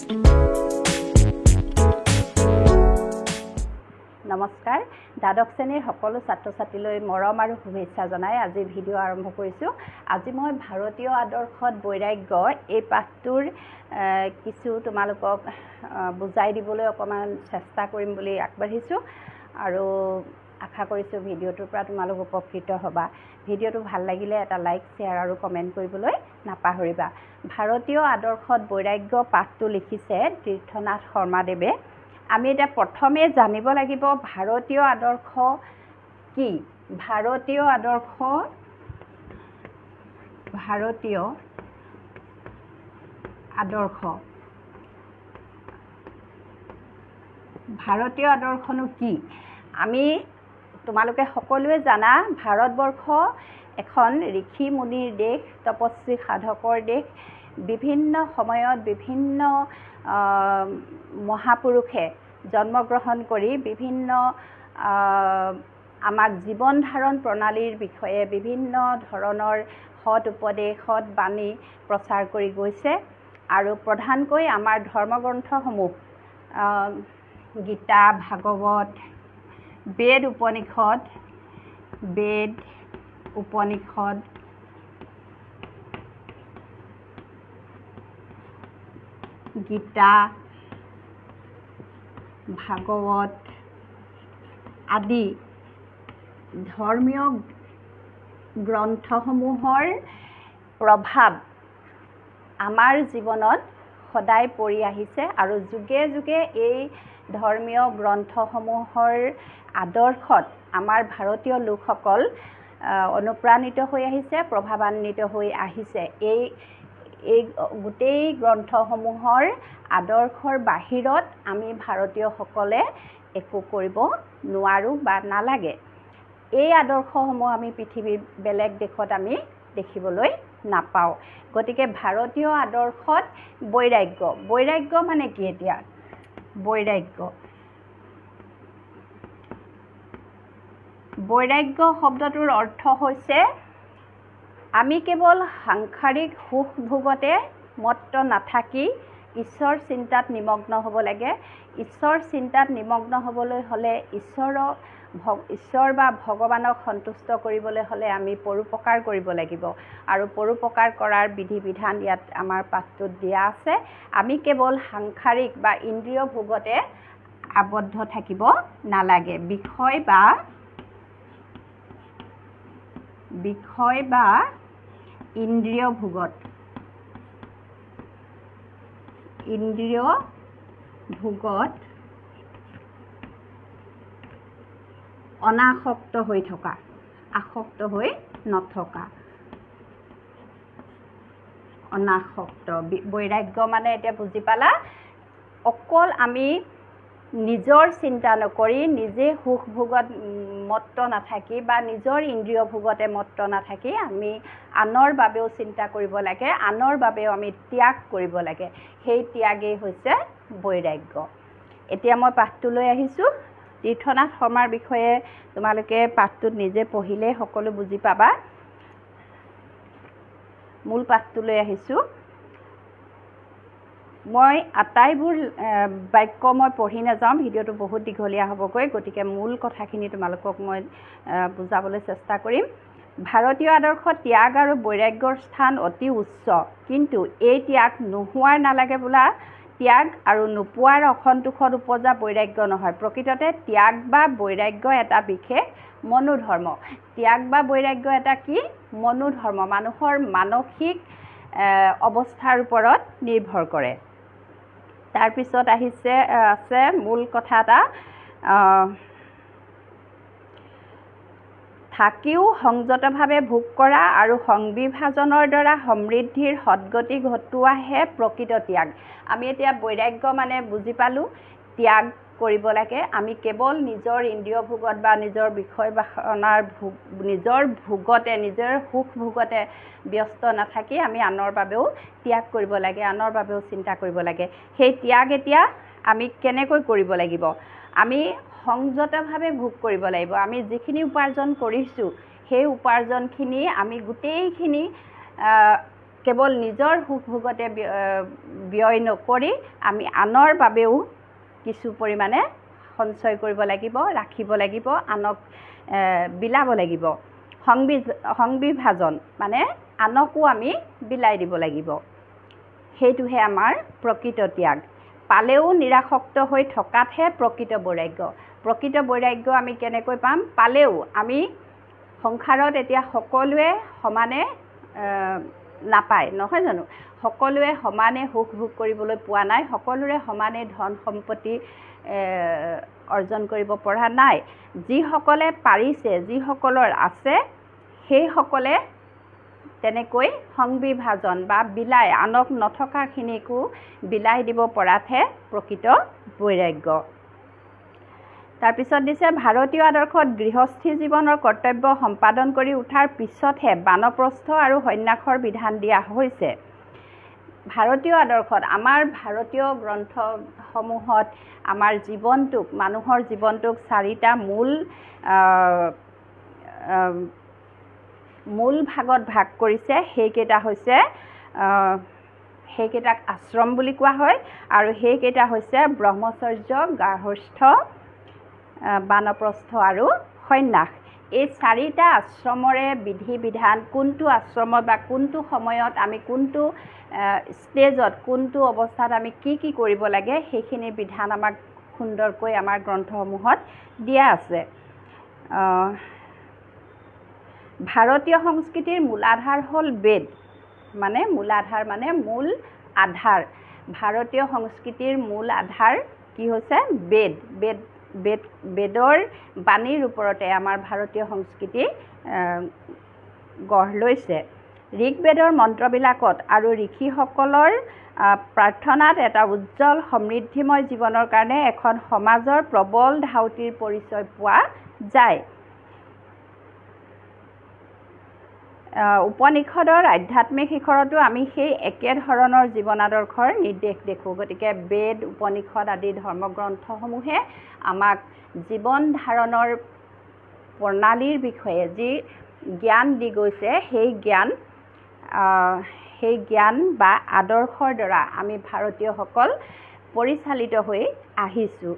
নমস্কাৰ দ্বাদশ শ্ৰেণীৰ সকলো ছাত্ৰ ছাত্ৰীলৈ মৰম আৰু শুভেচ্ছা জনাই আজি ভিডিঅ' আৰম্ভ কৰিছোঁ। আজি মই ভাৰতীয় আদৰ্শত বৈৰাগ্য এই পাঠটোৰ কিছু তোমালোকক বুজাই দিবলৈ অকণমান চেষ্টা কৰিম বুলি আগবাঢ়িছোঁ আৰু আশা কৰিছোঁ ভিডিঅ'টোৰ পৰা তোমালোক উপকৃত হ'বা। ভিডিঅ'টো ভাল লাগিলে এটা লাইক শ্বেয়াৰ আৰু কমেণ্ট কৰিবলৈ নাপাহৰিবা। ভাৰতীয় আদৰ্শত বৈৰাগ্য পাঠটো লিখিছে তীৰ্থনাথ শৰ্মাদেৱে। আমি এটা প্ৰথমে জানিব লাগিব ভাৰতীয় আদৰ্শ কি। ভাৰতীয় আদৰ্শনো কি। আমি তোমালোকে সকলোৱে জানা ভাৰতবৰ্ষ এখন ঋষি মুনিৰ দেশ, তপস্বী সাধকৰ দেশ। বিভিন্ন সময়ত বিভিন্ন মহাপুৰুষে জন্মগ্ৰহণ কৰি বিভিন্ন আমাক জীৱন ধাৰণ প্ৰণালীৰ বিষয়ে বিভিন্ন ধৰণৰ সৎ উপদেশ সৎ বাণী প্ৰচাৰ কৰি গৈছে আৰু প্ৰধানকৈ আমাৰ ধৰ্মগ্ৰন্থসমূহ গীতা, ভাগৱত, বেদ উপনিষদ, গীতা, ভাগৱত আদি ধৰ্মীয় গ্ৰন্থসমূহৰ প্ৰভাৱ আমাৰ জীৱনত সদায় পৰি আহিছে আৰু যুগে যুগে এই ধৰ্মীয় গ্ৰন্থসমূহৰ আদৰ্শত আমাৰ ভাৰতীয় লোকসকল অনুপ্ৰাণিত হৈ আহিছে, প্ৰভাৱান্বিত হৈ আহিছে। এই গোটেই গ্ৰন্থসমূহৰ আদৰ্শৰ বাহিৰত আমি ভাৰতীয়সকলে একো কৰিব নোৱাৰোঁ বা নালাগে। এই আদৰ্শসমূহ আমি পৃথিৱীৰ বেলেগ দেশত আমি দেখিবলৈ নাপাওঁ। গতিকে ভাৰতীয় আদৰ্শত বৈৰাগ্য মানে কি। এতিয়া বৈৰাগ্য শব্দটোৰ অৰ্থ হৈছে আমি কেৱল সাংসাৰিক সুখ ভোগতে মত্ত নাথাকি ঈশ্বৰ চিন্তাত নিমগ্ন হ'ব লাগে। ঈশ্বৰ চিন্তাত নিমগ্ন হ'বলৈ হ'লে ঈশ্বৰ বা ভগৱানক সন্তুষ্ট কৰিবলৈ হ'লে আমি পৰোপকাৰ কৰিব লাগিব আৰু পৰোপকাৰ কৰাৰ বিধি বিধান ইয়াত আমাৰ পাঠটোত দিয়া আছে। আমি কেৱল সাংসাৰিক বা ইন্দ্ৰিয় ভোগতে আবদ্ধ থাকিব নালাগে। বিষয় বা ইন্দ্ৰিয় ভোগত অনাসক্ত হৈ থকা, আসক্ত হৈ নথকা। অনাসক্ত বৈৰাগ্য মানে এতিয়া বুজি পালা। অকল আমি নিজৰ চিন্তা নকৰি, নিজে সুখ ভোগত মত্ত নাথাকি বা নিজৰ ইন্দ্ৰিয় ভোগতে মত্ত নাথাকি আমি আনৰ বাবেও চিন্তা কৰিব লাগে, আনৰ বাবেও আমি ত্যাগ কৰিব লাগে। সেই ত্যাগেই হৈছে বৈৰাগ্য। এতিয়া মই পাঠটোলৈ আহিছোঁ। তীৰ্থনাথ শৰ্মাৰ বিষয়ে তোমালোকে পাঠটোত নিজে পঢ়িলে সকলো বুজি পাবা। মূল পাঠটোলৈ আহিছোঁ। মই আটাইবোৰ বাক্য মই পঢ়ি নাযাওঁ, ভিডিঅ'টো বহুত দীঘলীয়া হ'বগৈ। গতিকে মূল কথাখিনি তোমালোকক মই বুজাবলৈ চেষ্টা কৰিম। ভাৰতীয় আদৰ্শত ত্যাগ আৰু বৈৰাগ্যৰ স্থান অতি উচ্চ, কিন্তু এই ত্যাগ নোহোৱাৰ নালাগে বোলা ত্যাগ আৰু নোপোৱাৰ অসন্তোষত উপজা বৈৰাগ্য নহয়। প্ৰকৃততে ত্যাগ বা বৈৰাগ্য এটা বিশেষ মনোধৰ্ম। ত্যাগ বা বৈৰাগ্য এটা কি? মনোধৰ্ম। মানুহৰ মানসিক অৱস্থাৰ ওপৰত নিৰ্ভৰ কৰে। তাৰপিছত আছে মূল কথা এটা, থাকিও সংযতভাৱে ভোগ কৰা আৰু সংবিভাজনৰ দ্বাৰা সমৃদ্ধিৰ সদ্গতি ঘটোৱাহে প্ৰকৃত ত্যাগ। আমি এতিয়া বৈৰাগ্য মানে বুজি পালোঁ, ত্যাগ কৰিব লাগে। আমি কেৱল নিজৰ ইন্দ্ৰিয় ভোগত বা নিজৰ বিষয় বাসনাৰ নিজৰ ভোগতে, নিজৰ সুখ ভোগতে ব্যস্ত নাথাকি আমি আনৰ বাবেও ত্যাগ কৰিব লাগে, আনৰ বাবেও চিন্তা কৰিব লাগে। সেই ত্যাগ এতিয়া আমি কেনেকৈ কৰিব লাগিব? আমি সংযতভাৱে ভোগ কৰিব লাগিব। আমি যিখিনি উপাৰ্জন কৰিছোঁ সেই উপাৰ্জনখিনি আমি গোটেইখিনি কেৱল নিজৰ সুখ ভোগতে ব্যয় নকৰি আমি আনৰ বাবেও কিছু পৰিমাণে সঞ্চয় কৰিব লাগিব, ৰাখিব লাগিব, আনক বিলাব লাগিব। সংবিভাজন মানে আনকো আমি বিলাই দিব লাগিব। সেইটোহে আমাৰ প্ৰকৃত ত্যাগ। পালেও নিৰাসক্ত হৈ থকাতহে প্ৰকৃত বৈৰাগ্য। প্ৰকৃত বৈৰাগ্য আমি কেনেকৈ পাম? পালেও আমি সংসাৰত এতিয়া সকলোৱে সমানে নাপায়, নহয় জানো? সকলোৱে সমানে সুখ ভোগ কৰিবলৈ পোৱা নাই, সকলোৰে সমানে ধন সম্পত্তি অৰ্জন কৰিব পৰা নাই। যিসকলে পাৰিছে, যিসকলৰ আছে, সেইসকলে তেনেকৈ সংবিভাজন বা বিলাই আনক নথকাখিনিকো বিলাই দিব পৰাতহে প্ৰকৃত বৈৰাগ্য। তাৰপিছত দিছে ভাৰতীয় আদৰ্শত গৃহস্থী জীৱনৰ কৰ্তব্য সম্পাদন কৰি উঠাৰ পিছতহে বানপ্ৰস্থ আৰু সন্ন্যাসৰ বিধান দিয়া হৈছে। ভাৰতীয় আদৰ্শত, আমাৰ ভাৰতীয় গ্ৰন্থসমূহত আমাৰ জীৱনটোক, মানুহৰ জীৱনটোক চাৰিটা মূল ভাগত ভাগ কৰিছে। সেইকেইটা হৈছে, সেইকেইটাক আশ্ৰম বুলি কোৱা হয়, আৰু সেইকেইটা হৈছে ব্ৰহ্মচৰ্য, গাৰ্হস্থ্য, বানপ্ৰস্থ আৰু সন্ন্যাস। এই চাৰিটা আশ্ৰমৰে বিধি বিধান, কোনটো আশ্ৰমত বা কোনটো সময়ত আমি কোনটো ষ্টেজত, কোনটো অৱস্থাত আমি কি কি কৰিব লাগে, সেইখিনি বিধান আমাক সুন্দৰকৈ আমাৰ গ্ৰন্থসমূহত দিয়া আছে। ভাৰতীয় সংস্কৃতিৰ মূলাধাৰ হ'ল বেদ, মানে মূলাধাৰ মানে মূল আধাৰ। ভাৰতীয় সংস্কৃতিৰ মূল আধাৰ কি হৈছে? বেদ। বেদৰ বাণীৰ ওপৰতে আমাৰ ভাৰতীয় সংস্কৃতি গঢ় লৈছে। ঋকবেদৰ মন্ত্ৰবিলাকত আৰু ঋষিসকলৰ প্ৰাৰ্থনাত এটা উজ্জ্বল সমৃদ্ধিময় জীৱনৰ কাৰণে এখন সমাজৰ প্ৰবল ধাউতিৰ পৰিচয় পোৱা যায়। উপনিষদৰ আধ্যাত্মিক শিখৰতো আমি সেই একেধৰণৰ জীৱন আদৰ্শৰ নিৰ্দেশ দেখোঁ। গতিকে বেদ, উপনিষদ আদি ধৰ্মগ্ৰন্থসমূহে আমাক জীৱন ধাৰণৰ প্ৰণালীৰ বিষয়ে যি জ্ঞান দি গৈছে, সেই জ্ঞান বা আদৰ্শৰ দ্বাৰা আমি ভাৰতীয়সকল পৰিচালিত হৈ আহিছোঁ।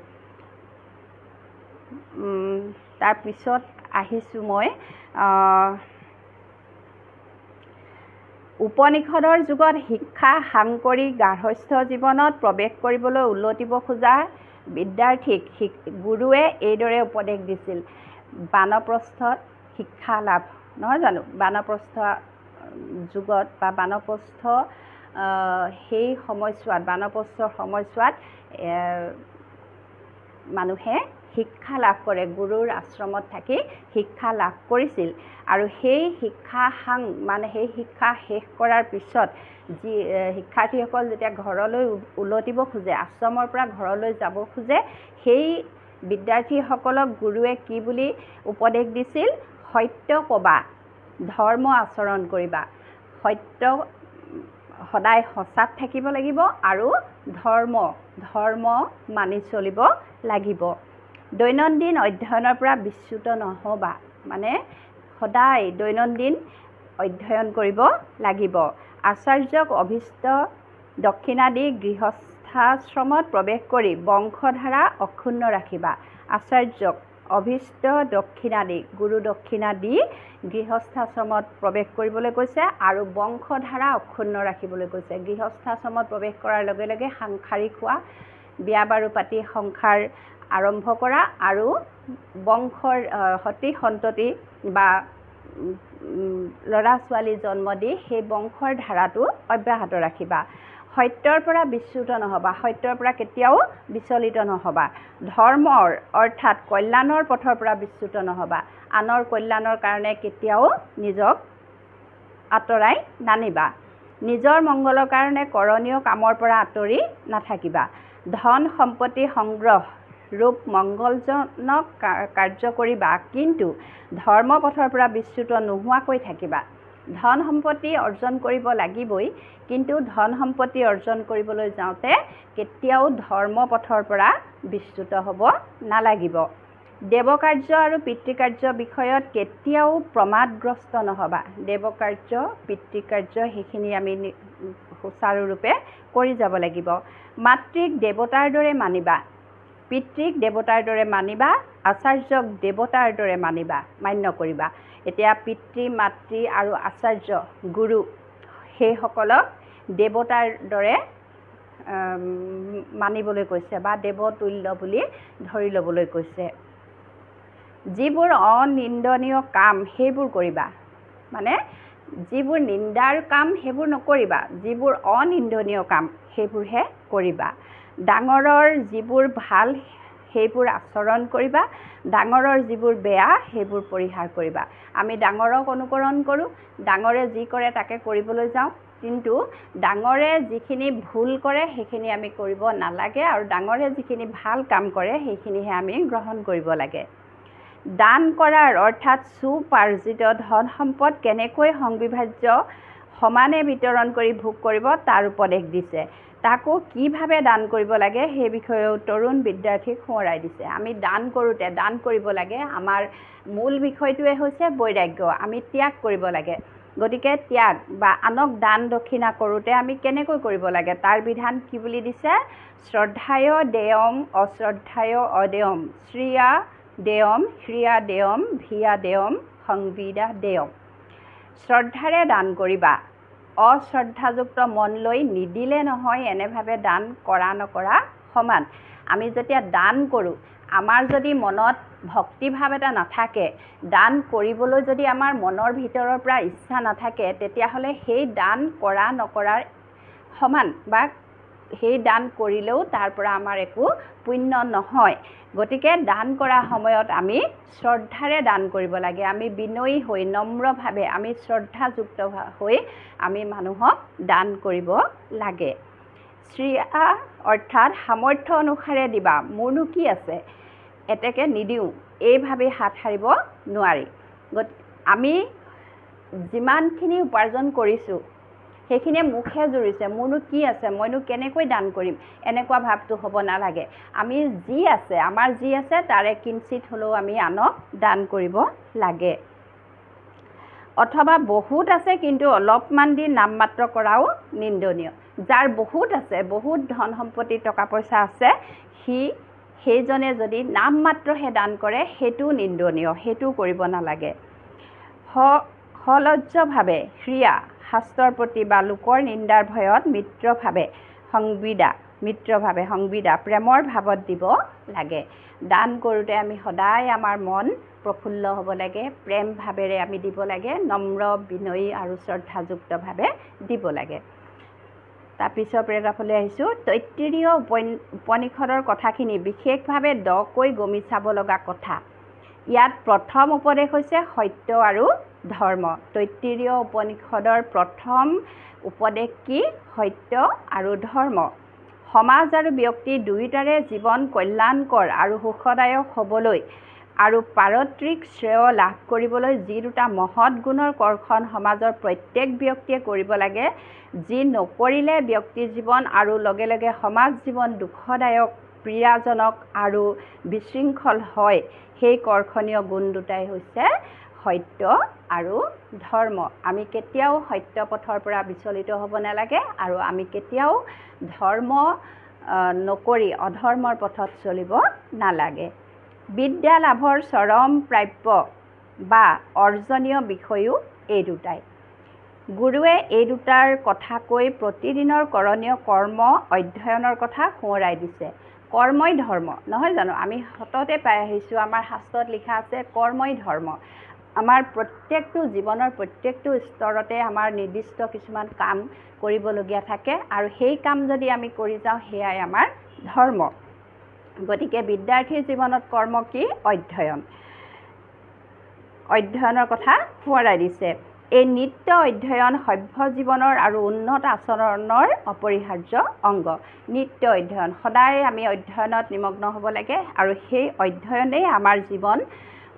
তাৰপিছত আহিছোঁ মই উপনিষদৰ যুগত শিক্ষা সাংকৰি গাৰ্হস্থ্য জীৱনত প্ৰৱেশ কৰিবলৈ উলটিব খোজা বিদ্যাৰ্থীক গুৰুৱে এইদৰে উপদেশ দিছিল। বানপ্ৰস্থত শিক্ষা লাভ, নহয় জানো? বানপ্ৰস্থ যুগত বা বানপ্ৰস্থ সেই সময়ছোৱাত, বানপ্ৰস্থৰ সময়ছোৱাত মানুহে শিক্ষা লাভ কৰে, গুৰুৰ আশ্ৰমত থাকি শিক্ষা লাভ কৰিছিল। আৰু সেই সেই শিক্ষা শেষ কৰাৰ পিছত যি শিক্ষাৰ্থীসকল যেতিয়া ঘৰলৈ উলটিব খোজে, আশ্ৰমৰ পৰা ঘৰলৈ যাব খোজে, সেই বিদ্যাৰ্থীসকলক গুৰুৱে কি বুলি উপদেশ দিছিল? সত্য ক'বা, ধৰ্ম আচৰণ কৰিবা, সত্য সদায় সঁচাত থাকিব লাগিব, আৰু ধৰ্ম মানি চলিব লাগিব। দৈনন্দিন অধ্যয়নৰ পৰা বিচ্যুত নহ'বা, মানে সদায় দৈনন্দিন অধ্যয়ন কৰিব লাগিব। আচাৰ্যক অভীষ্ট দক্ষিণা দি গৃহস্থাশ্ৰমত প্ৰৱেশ কৰি বংশধাৰা অক্ষুণ্ণ ৰাখিবা। আচাৰ্যক অভীষ্ট দক্ষিণা দি, গুৰু দক্ষিণা দি গৃহস্থাশ্ৰমত প্ৰৱেশ কৰিবলৈ কৈছে, আৰু বংশধাৰা অক্ষুণ্ণ ৰাখিবলৈ কৈছে। গৃহস্থাশ্ৰমত প্ৰৱেশ কৰাৰ লগে লগে সাংসাৰিক হোৱা, বিয়া বাৰু পাতি সংসাৰ আৰম্ভ কৰা, আৰু বংশৰ সতি সন্ততি বা ল'ৰা ছোৱালী জন্ম দি সেই বংশৰ ধাৰাটো অব্যাহত ৰাখিবা। সত্যৰ পৰা বিচ্যুত নহ'বা, সত্যৰ পৰা কেতিয়াও বিচলিত নহ'বা। ধৰ্মৰ অৰ্থাৎ কল্যাণৰ পথৰ পৰা বিচ্যুত নহ'বা, আনৰ কল্যাণৰ কাৰণে কেতিয়াও নিজক আঁতৰাই নানিবা। নিজৰ মংগলৰ কাৰণে কৰণীয় কামৰ পৰা আঁতৰি নাথাকিবা। ধন সম্পত্তি সংগ্ৰহ ৰূপ মংগলজনক কাৰ্য কৰিবা, কিন্তু ধৰ্ম পথৰ পৰা বিচ্যুত নোহোৱাকৈ থাকিবা। ধন সম্পত্তি অৰ্জন কৰিব লাগিবই, কিন্তু ধন সম্পত্তি অৰ্জন কৰিবলৈ যাওঁতে কেতিয়াও ধৰ্ম পথৰ পৰা বিচ্যুত হ'ব নালাগিব। দেৱকাৰ্য আৰু পিতৃকাৰ্য বিষয়ত কেতিয়াও প্ৰমাদগ্ৰস্ত নহবা। দেৱকাৰ্য পিতৃকাৰ্য সেইখিনি আমি সুচাৰুৰূপে কৰি যাব লাগিব। মাতৃক দেৱতাৰ দৰে মানিবা, পিতৃক দেৱতাৰ দৰে মানিবা, আচাৰ্যক দেৱতাৰ দৰে মানিবা, মান্য কৰিবা। এতিয়া পিতৃ মাতৃ আৰু আচাৰ্য গুৰু সেইসকলক দেৱতাৰ দৰে মানিবলৈ কৈছে বা দেৱতুল্য বুলি ধৰি ল'বলৈ কৈছে। যিবোৰ অনিন্দনীয় কাম সেইবোৰ কৰিবা, মানে যিবোৰ নিন্দাৰ কাম সেইবোৰ নকৰিবা, যিবোৰ অনিন্দনীয় কাম সেইবোৰহে কৰিবা। ডাঙৰৰ যিবোৰ ভাল সেইবোৰ আচৰণ কৰিবা, ডাঙৰৰ যিবোৰ বেয়া সেইবোৰ পৰিহাৰ কৰিবা। আমি ডাঙৰক অনুকৰণ কৰোঁ, ডাঙৰে যি কৰে তাকে কৰিবলৈ যাওঁ, কিন্তু ডাঙৰে যিখিনি ভুল কৰে সেইখিনি আমি কৰিব নালাগে আৰু ডাঙৰে যিখিনি ভাল কাম কৰে সেইখিনিহে আমি গ্ৰহণ কৰিব লাগে। দান কৰাৰ অৰ্থাৎ সুপাৰ্জিত ধন সম্পদ কেনেকৈ সংবিভাজ্য সমানে বিতৰণ কৰি ভোগ কৰিব তাৰ উপদেশ দিছে। তাকো কিভাৱে দান কৰিব লাগে সেই বিষয়েও তৰুণ বিদ্যাৰ্থীক সোঁৱৰাই দিছে। আমি দান কৰোঁতে দান কৰিব লাগে, আমাৰ মূল বিষয়টোৱে হৈছে বৈৰাগ্য, আমি ত্যাগ কৰিব লাগে। গতিকে ত্যাগ বা আনক দান দক্ষিণা কৰোঁতে আমি কেনেকৈ কৰিব লাগে তাৰ বিধান কি বুলি দিছে? শ্ৰদ্ধায় দেয়ম অশ্ৰদ্ধায় অদেয়ম, শ্ৰিয়া দেয়ম হ্ৰিয়া দেয়ম ভিয়া দেয়ম সংবিদা দেয়ম। শ্ৰদ্ধাৰে দান কৰিবা, অশ্ৰদ্ধাযুক্ত মন লৈ নিদিলে নহয় এনেভাৱে দান কৰা নকৰা সমান। আমি যেতিয়া দান কৰোঁ, আমাৰ যদি মনত ভক্তিভাৱ এটা নাথাকে, দান কৰিবলৈ যদি আমাৰ মনৰ ভিতৰৰ পৰা ইচ্ছা নাথাকে, তেতিয়াহ'লে সেই দান কৰা নকৰাৰ সমান বা সেই দান কৰিলেও তাৰ পৰা আমাৰ একো পুণ্য নহয়। গতিকে দান কৰা সময়ত আমি শ্ৰদ্ধাৰে দান কৰিব লাগে, আমি বিনয়ী হৈ নম্ৰভাৱে আমি শ্ৰদ্ধাযুক্ত হৈ আমি মানুহক দান কৰিব লাগে। শ্ৰিয়া অৰ্থাৎ সামৰ্থ্য অনুসাৰে দিবা, মোৰনো কি আছে এতেকে নিদিওঁ এইভাৱে হাত সাৰিব নোৱাৰি। আমি যিমানখিনি উপাৰ্জন কৰিছোঁ সেইখিনিয়ে মুখে জুৰিছে, মোৰনো কি আছে, মইনো কেনেকৈ দান কৰিম, এনেকুৱা ভাৱটো হ'ব নালাগে। আমি যি আছে, আমাৰ যি আছে তাৰে কিঞ্চিত হ'লেও আমি আনক দান কৰিব লাগে। অথবা বহুত আছে কিন্তু অলপমান দি নামমাত্ৰ কৰাও নিন্দনীয়। যাৰ বহুত আছে, বহুত ধন সম্পত্তি টকা পইচা আছে, সেইজনে যদি নামমাত্ৰহে দান কৰে সেইটোও নিন্দনীয়, সেইটোও কৰিব নালাগে। সলজ্জভাৱে ক্ৰিয়া শাস্ত্ৰৰ প্ৰতি বা লোকৰ নিন্দাৰ ভয়ত মিত্ৰভাৱে সংবিদা প্ৰেমৰ ভাৱত দিব লাগে। দান কৰোঁতে আমি সদায় আমাৰ মন প্ৰফুল্ল হ'ব লাগে, প্ৰেম ভাৱেৰে আমি দিব লাগে, নম্ৰ বিনয়ী আৰু শ্ৰদ্ধাযুক্তভাৱে দিব লাগে। তাৰপিছৰ পেৰাগ্ৰাফলৈ আহিছোঁ। তৈত্তিৰীয় উপনিষদৰ কথাখিনি বিশেষভাৱে দকৈ গমি চাব লগা কথা। ইয়াত প্ৰথম উপদেশ হৈছে সত্য আৰু ধৰ্ম। তৈত্তিৰীয় উপনিষদৰ প্ৰথম উপদেশ কি? সত্য আৰু ধৰ্ম। সমাজ আৰু ব্যক্তি দুয়োটাৰে জীৱন কল্যাণকৰ আৰু সুখদায়ক হ'বলৈ আৰু পাৰিত্ৰিক শ্ৰেয় লাভ কৰিবলৈ যি দুটা মহৎ গুণৰ কৰ্ষণ সমাজৰ প্ৰত্যেক ব্যক্তিয়ে কৰিব লাগে, যি নকৰিলে ব্যক্তি জীৱন আৰু লগে লগে সমাজ জীৱন দুখদায়ক, পীড়াজনক আৰু বিশৃংখল হয়, সেই কৰ্ষণীয় গুণ দুটাই হৈছে সত্য আৰু ধৰ্ম। আমি কেতিয়াও সত্য পথৰ পৰা বিচলিত হ'ব নালাগে আৰু আমি কেতিয়াও ধৰ্ম নকৰি অধৰ্মৰ পথত চলিব নালাগে। বিদ্যা লাভৰ চৰম প্ৰাপ্য বা অৰ্জনীয় বিষয়ো এই দুটাই। গুৰুৱে এই দুটাৰ কথা কৈ প্ৰতিদিনৰ কৰণীয় কৰ্ম অধ্যয়নৰ কথা সোঁৱৰাই দিছে। কৰ্মই ধৰ্ম, নহয় জানো? আমি সততে পাই আহিছোঁ, আমাৰ শাস্ত্ৰত লিখা আছে কৰ্মই ধৰ্ম। আমাৰ প্ৰত্যেকটো জীৱনৰ প্ৰত্যেকটো স্তৰতে আমাৰ নিৰ্দিষ্ট কিছুমান কাম কৰিবলগীয়া থাকে আৰু সেই কাম যদি আমি কৰি যাওঁ সেয়াই আমাৰ ধৰ্ম। গতিকে বিদ্যাৰ্থীৰ জীৱনত কৰ্ম কি? অধ্যয়ন। অধ্যয়নৰ কথা সোঁৱৰাই দিছে। এই নিত্য অধ্যয়ন সভ্য জীৱনৰ আৰু উন্নত আচৰণৰ অপৰিহাৰ্য অংগ। নিত্য অধ্যয়ন, সদায় আমি অধ্যয়নত নিমগ্ন হ'ব লাগে আৰু সেই অধ্যয়নেই আমাৰ জীৱন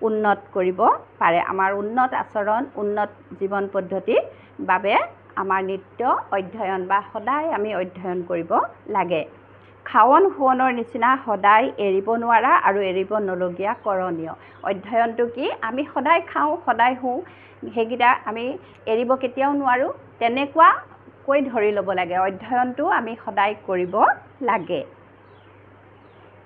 উন্নত কৰিব পাৰে। আমাৰ উন্নত আচৰণ, উন্নত জীৱন পদ্ধতিৰ বাবে আমাৰ নিত্য অধ্যয়ন বা সদায় আমি অধ্যয়ন কৰিব লাগে। খাৱন শুৱনৰ নিচিনা সদায় এৰিব নোৱাৰা আৰু এৰিব নলগীয়া কৰণীয়। অধ্যয়নটো কি? আমি সদায় খাওঁ, সদায় শুওঁ, সেইকেইটা আমি এৰিব কেতিয়াও নোৱাৰোঁ, তেনেকুৱাকৈ ধৰি ল'ব লাগে। অধ্যয়নটো আমি সদায় কৰিব লাগে।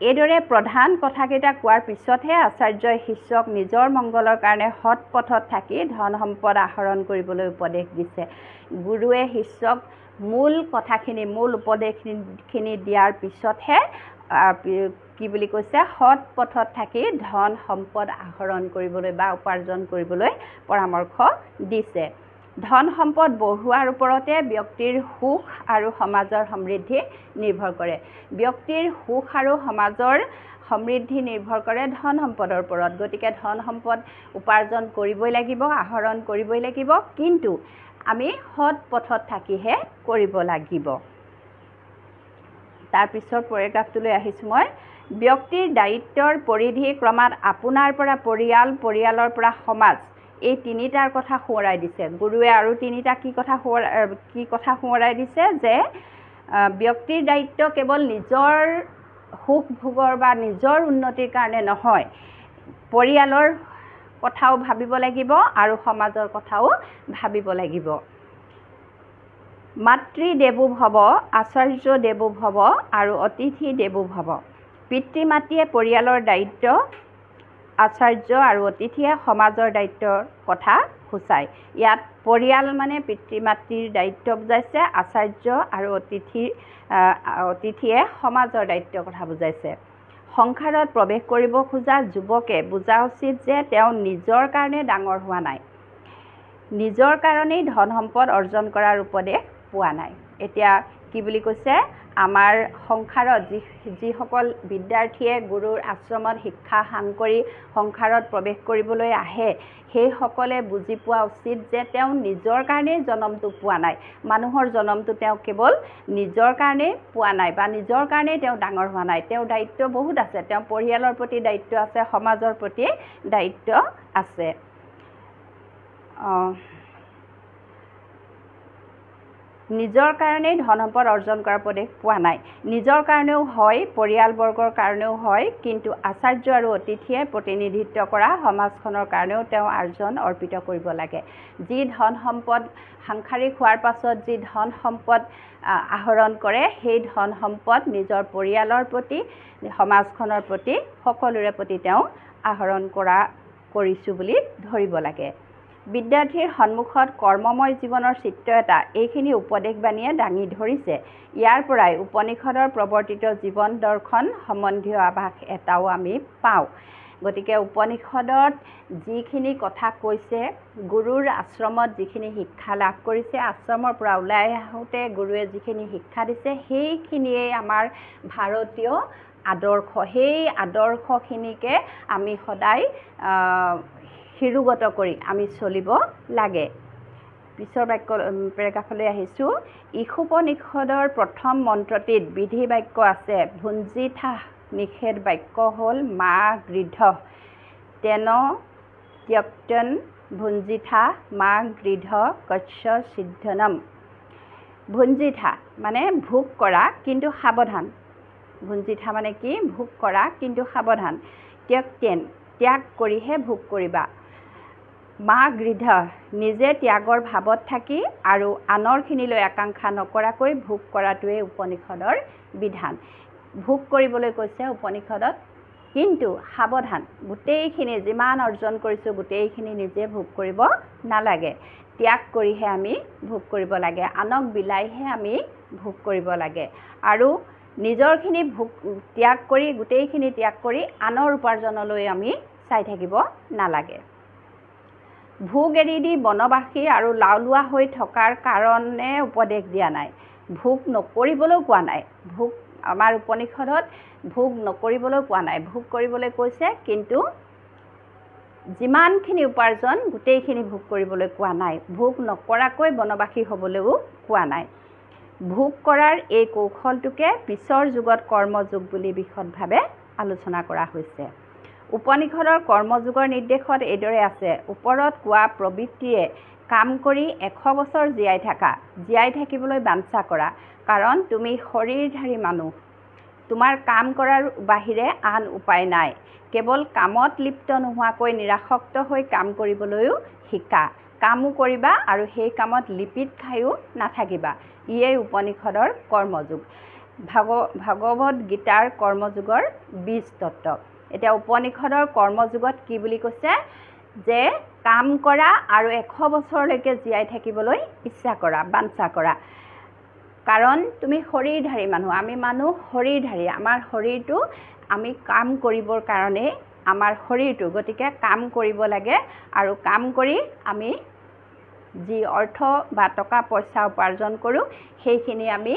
এইদৰে প্ৰধান কথাকেইটা কোৱাৰ পিছতহে আচাৰ্যই শিষ্যক নিজৰ মংগলৰ কাৰণে সৎ পথত থাকি ধন সম্পদ আহৰণ কৰিবলৈ উপদেশ দিছে। গুৰুৱে শিষ্যক মূল কথাখিনি, মূল উপদেশখিনি দিয়াৰ পিছতহে কি বুলি কৈছে, সৎ পথত থাকি ধন সম্পদ আহৰণ কৰিবলৈ বা উপাৰ্জন কৰিবলৈ পৰামৰ্শ দিছে। ধন সম্পদ বঢ়োৱাৰ ওপৰতে ব্যক্তিৰ সুখ আৰু সমাজৰ সমৃদ্ধি নিৰ্ভৰ কৰে। ব্যক্তিৰ সুখ আৰু সমাজৰ সমৃদ্ধি নিৰ্ভৰ কৰে ধন সম্পদৰ ওপৰত। গতিকে ধন সম্পদ উপাৰ্জন কৰিবই লাগিব, আহৰণ কৰিবই লাগিব, কিন্তু আমি সৎ পথত থাকিহে কৰিব লাগিব। তাৰপিছৰ পেৰেগ্ৰাফটোলৈ আহিছোঁ মই। ব্যক্তিৰ দায়িত্বৰ পৰিধি ক্ৰমাৎ আপোনাৰ পৰা পৰিয়াল, পৰিয়ালৰ পৰা সমাজ, এই তিনিটাৰ কথা সোঁৱৰাই দিছে গুৰুৱে। আৰু তিনিটা কি কথা সোঁৱৰাই দিছে? যে ব্যক্তিৰ দায়িত্ব কেৱল নিজৰ সুখ ভোগৰ বা নিজৰ উন্নতিৰ কাৰণে নহয়, পৰিয়ালৰ কথাও ভাবিব লাগিব আৰু সমাজৰ কথাও ভাবিব লাগিব। মাতৃ দেৱো ভৱ, আচাৰ্য দেৱো ভৱ আৰু অতিথি দেৱো ভৱ। পিতৃ মাতৃয়ে পৰিয়ালৰ দায়িত্ব, আচাৰ্য আৰু অতিথিয়ে সমাজৰ দায়িত্বৰ কথা সূচায়। ইয়াত পৰিয়াল মানে পিতৃ মাতৃৰ দায়িত্ব বুজাইছে, আচাৰ্য আৰু অতিথিয়ে সমাজৰ দায়িত্বৰ কথা বুজাইছে। সংসাৰত প্ৰৱেশ কৰিব খোজা যুৱকে বুজা উচিত যে তেওঁ নিজৰ কাৰণে ডাঙৰ হোৱা নাই, নিজৰ কাৰণেই ধন সম্পদ অৰ্জন কৰাৰ উপদেশ পোৱা নাই। এতিয়া কি বুলি কৈছে? আমাৰ সংসাৰত যিসকল বিদ্যাৰ্থীয়ে গুৰুৰ আশ্ৰমত শিক্ষা সাং কৰি সংসাৰত প্ৰৱেশ কৰিবলৈ আহে, সেইসকলে বুজি পোৱা উচিত যে তেওঁ নিজৰ কাৰণেই জনমটো পোৱা নাই। মানুহৰ জনমটো তেওঁ কেৱল নিজৰ কাৰণেই পোৱা নাই বা নিজৰ কাৰণেই তেওঁ ডাঙৰ হোৱা নাই। তেওঁৰ দায়িত্ব বহুত আছে, তেওঁ পৰিয়ালৰ প্ৰতি দায়িত্ব আছে, সমাজৰ প্ৰতি দায়িত্ব আছে। নিজৰ কাৰণেই ধন সম্পদ অৰ্জন কৰাৰ উপদেশ পোৱা নাই। নিজৰ কাৰণেও হয়, পৰিয়ালবৰ্গৰ কাৰণেও হয়, কিন্তু আচাৰ্য আৰু অতিথিয়ে প্ৰতিনিধিত্ব কৰা সমাজখনৰ কাৰণেও তেওঁ অৰ্পিত কৰিব লাগে। যি ধন সম্পদ সাংসাৰিক হোৱাৰ পাছত যি ধন সম্পদ আহৰণ কৰে, সেই ধন সম্পদ নিজৰ পৰিয়ালৰ প্ৰতি, সমাজখনৰ প্ৰতি, সকলোৰে প্ৰতি তেওঁ আহৰণ কৰিছোঁ বুলি ধৰিব লাগে। বিদ্যাৰ্থীৰ সন্মুখত কৰ্মময় জীৱনৰ চিত্ৰ এটা এইখিনি উপদেশবাণীয়ে দাঙি ধৰিছে। ইয়াৰ পৰাই উপনিষদৰ প্ৰৱৰ্তিত জীৱন দৰ্শন সম্বন্ধীয় আভাস এটাও আমি পাওঁ। গতিকে উপনিষদত যিখিনি কথা কৈছে, গুৰুৰ আশ্ৰমত যিখিনি শিক্ষা লাভ কৰিছে, আশ্ৰমৰ পৰা ওলাই আহোঁতে গুৰুৱে যিখিনি শিক্ষা দিছে, সেইখিনিয়েই আমাৰ ভাৰতীয় আদৰ্শ। সেই আদৰ্শখিনিকে আমি সদায় শিৰোগত কৰি আমি চলিব লাগে। পিছৰ পেৰেগ্ৰাফলৈ আহিছোঁ। ঈশোপনিষদৰ প্ৰথম মন্ত্ৰটিত বিধি বাক্য আছে। ভুঞ্জিথা নিষেধ বাক্য হ'ল মা গৃধ তেন ত্যক্তন ভুঞ্জিথা মা গৃধ কচ্ছ সিদ্ধনম। ভুঞ্জিথা মানে ভোগ কৰা কিন্তু সাৱধান। ভুঞ্জিথা মানে কি? ভোগ কৰা কিন্তু সাৱধান। ত্যক্তেন ত্যাগ কৰিহে ভোগ কৰিবা। মা গৃধ নিজে ত্যাগৰ ভাৱত থাকি আৰু আনৰখিনিলৈ আকাংক্ষা নকৰাকৈ ভোগ কৰাটোৱে উপনিষদৰ বিধান। ভোগ কৰিবলৈ কৈছে উপনিষদত, কিন্তু সাৱধান। গোটেইখিনি যিমান অৰ্জন কৰিছোঁ গোটেইখিনি নিজে ভোগ কৰিব নালাগে। ত্যাগ কৰিহে আমি ভোগ কৰিব লাগে, আনক বিলাইহে আমি ভোগ কৰিব লাগে। আৰু নিজৰখিনি ত্যাগ কৰি, গোটেইখিনি ত্যাগ কৰি আনৰ উপাৰ্জনলৈ আমি চাই থাকিব নালাগে। ভোগ এৰি দি বনবাসী আৰু লাওলোৱা হৈ থকাৰ কাৰণে উপদেশ দিয়া নাই, ভোগ নকৰিবলৈও কোৱা নাই। ভোগ আমাৰ উপনিষদত ভোগ নকৰিবলৈও কোৱা নাই, ভোগ কৰিবলৈ কৈছে, কিন্তু যিমানখিনি উপাৰ্জন গোটেইখিনি ভোগ কৰিবলৈ কোৱা নাই। ভোগ নকৰাকৈ বনবাসী হ'বলৈও কোৱা নাই। ভোগ কৰাৰ এই কৌশলটোকে পিছৰ যুগত কৰ্মযোগ বুলি বিশদভাৱে আলোচনা কৰা হৈছে। উপনিষদৰ কৰ্মযোগৰ নিৰ্দেশত এইদৰে আছে। ওপৰত কোৱা প্ৰবৃত্তিৰে কাম কৰি 100 বছৰ জীয়াই থাকা, জীয়াই থাকিবলৈ বাঞ্ছা কৰা, কাৰণ তুমি শৰীৰধাৰী মানুহ। তোমাৰ কাম কৰাৰ বাহিৰে আন উপায় নাই। কেৱল কামত লিপ্ত নোহোৱাকৈ নিৰাসক্ত হৈ কাম কৰিবলৈও শিকা। কামো কৰিবা আৰু সেই কামত লিপিত খায়ো নাথাকিবা। ইয়েই উপনিষদৰ কৰ্মযোগ। ভাগৱত গীতাৰ কৰ্মযোগৰ ২০ তত্ত্ব। এতিয়া উপনিষদৰ কৰ্মযোগত কি বুলি কৈছে যে কাম কৰা আৰু ১০০ বছৰলৈকে জীয়াই থাকিবলৈ ইচ্ছা কৰা, বাঞ্ছা কৰা। কাৰণ তুমি শৰীৰধাৰী মানুহ, আমি মানুহ শৰীৰধাৰী। আমাৰ শৰীৰটো আমি কাম কৰিবৰ কাৰণে আমাৰ শৰীৰটো, গতিকে কাম কৰিব লাগে আৰু কাম কৰি আমি যি অৰ্থ বা টকা পইচা উপাৰ্জন কৰোঁ সেইখিনি আমি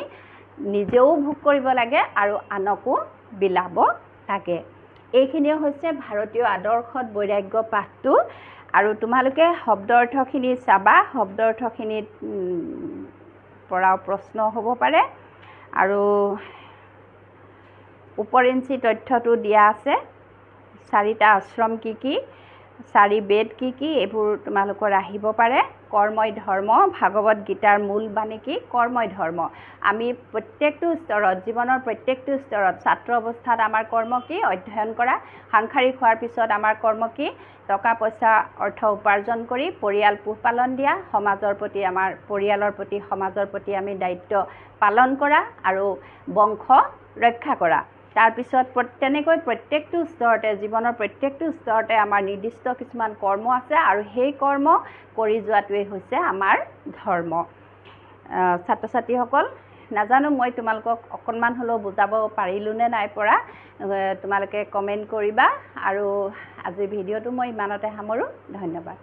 নিজেও ভোগ কৰিব লাগে আৰু আনকো বিলাব লাগে। এইখিনিয়ে হৈছে ভাৰতীয় আদৰ্শত বৈৰাগ্য পাঠটো। আৰু তোমালোকে শব্দ অৰ্থখিনি চাবা, শব্দ অৰ্থখিনিত পৰাও প্ৰশ্ন হ'ব পাৰে। আৰু উপৰিঞ্চি তথ্যটো দিয়া আছে। 4টা আশ্ৰম কি কি, 4 বেদ কি কি, এইবোৰ তোমালোকৰ আহিব পাৰে। কৰ্মই ধৰ্ম, ভাগৱত গীতাৰ মূল বাণী কি? কৰ্মই ধৰ্ম। আমি প্ৰত্যেকটো স্তৰত, জীৱনৰ প্ৰত্যেকটো স্তৰত, ছাত্ৰ অৱস্থাত আমাৰ কৰ্ম কি? অধ্যয়ন কৰা। সাংসাৰিক হোৱাৰ পিছত আমাৰ কৰ্ম কি? টকা পইচা অৰ্থ উপাৰ্জন কৰি পৰিয়াল পোহপালন দিয়া, সমাজৰ প্ৰতি, আমাৰ পৰিয়ালৰ প্ৰতি, সমাজৰ প্ৰতি আমি দায়িত্ব পালন কৰা আৰু বংশ ৰক্ষা কৰা। তাৰপিছত তেনেকৈ প্ৰত্যেকটো স্তৰতে, জীৱনৰ প্ৰত্যেকটো স্তৰতে আমাৰ নিৰ্দিষ্ট কিছুমান কৰ্ম আছে আৰু সেই কৰ্ম কৰি যোৱাটোৱেই হৈছে আমাৰ ধৰ্ম। ছাত্ৰ ছাত্ৰীসকল, নাজানো মই তোমালোকক অকণমান হ'লেও বুজাব পাৰিলোঁ নে নাই পৰা, তোমালোকে কমেণ্ট কৰিবা। আৰু আজিৰ ভিডিঅ'টো মই ইমানতে সামৰোঁ। ধন্যবাদ।